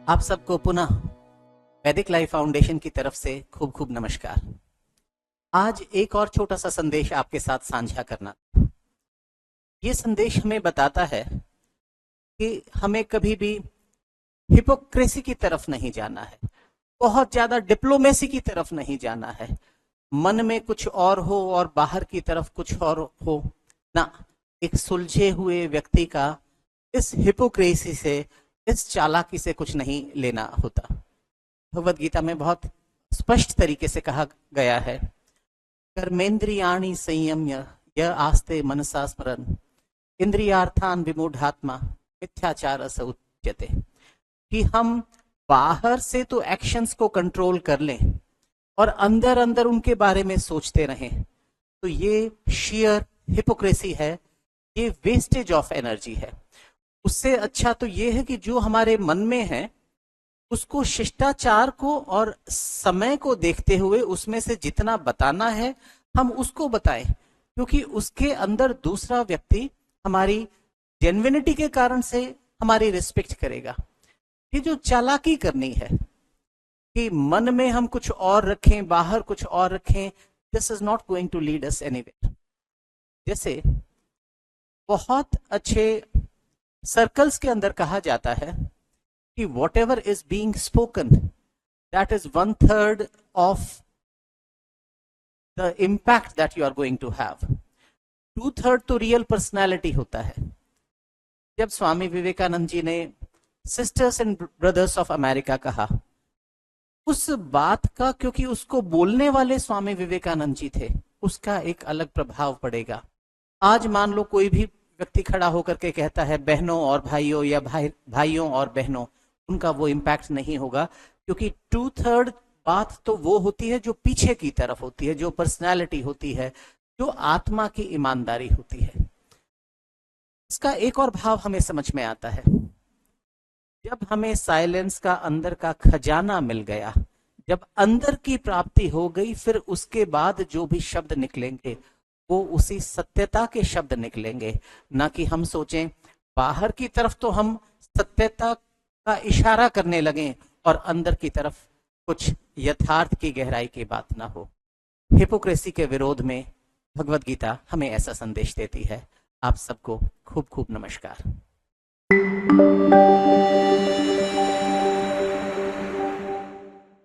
आप सबको पुनः वैदिक लाइफ फाउंडेशन की तरफ से खूब खूब नमस्कार। आज एक और छोटा सा संदेश आपके साथ साझा करना। ये संदेश हमें बताता है कि हमें कभी भी हिपोक्रेसी की तरफ नहीं जाना है, बहुत ज्यादा डिप्लोमेसी की तरफ नहीं जाना है, मन में कुछ और हो और बाहर की तरफ कुछ और हो ना। एक सुलझे हुए व्यक्ति का इस हिपोक्रेसी से, इस चालाकी से कुछ नहीं लेना होता। भगवद गीता में बहुत स्पष्ट तरीके से कहा गया है, कर्मेंद्रियाणि संयम्य य आस्ते मनसा स्मरन् इंद्रियार्थान विमूढ़ात्मा मिथ्याचार स उच्यते। कि हम बाहर से तो एक्शंस को कंट्रोल कर लें और अंदर अंदर उनके बारे में सोचते रहें, तो ये शेयर हिपोक्रेसी है, ये वेस्टेज ऑफ एनर्जी है। उससे अच्छा तो ये है कि जो हमारे मन में है उसको शिष्टाचार को और समय को देखते हुए उसमें से जितना बताना है हम उसको बताएं, क्योंकि उसके अंदर दूसरा व्यक्ति हमारी जेन्युइनिटी के कारण से हमारी रिस्पेक्ट करेगा। ये जो चालाकी करनी है कि मन में हम कुछ और रखें, बाहर कुछ और रखें, this is not going to lead us anywhere. जैसे बहुत अच्छे सर्कल्स के अंदर कहा जाता है कि whatever is being spoken that is 1/3 of the impact that you are going to have. 2/3 तो रियल पर्सनैलिटी होता है। जब स्वामी विवेकानंद जी ने sisters and brothers of America कहा, उस बात का, क्योंकि उसको बोलने वाले स्वामी विवेकानंद जी थे, उसका एक अलग प्रभाव पड़ेगा। आज मान लो कोई भी व्यक्ति खड़ा होकर के कहता है बहनों और भाइयों या भाइयों और बहनों, उनका वो इम्पैक्ट नहीं होगा, क्योंकि 2/3 बात तो वो होती है जो पीछे की तरफ होती है, जो पर्सनालिटी होती है, जो आत्मा की ईमानदारी होती है। इसका एक और भाव हमें समझ में आता है, जब हमें साइलेंस का अंदर का खजाना मिल गया, जब अंदर की प्राप्ति हो गई, फिर उसके बाद जो भी शब्द निकलेंगे वो उसी सत्यता के शब्द निकलेंगे। ना कि हम सोचें बाहर की तरफ तो हम सत्यता का इशारा करने लगे और अंदर की तरफ कुछ यथार्थ की गहराई की बात ना हो। हिपोक्रेसी के विरोध में भगवद गीता हमें ऐसा संदेश देती है। आप सबको खूब खूब नमस्कार।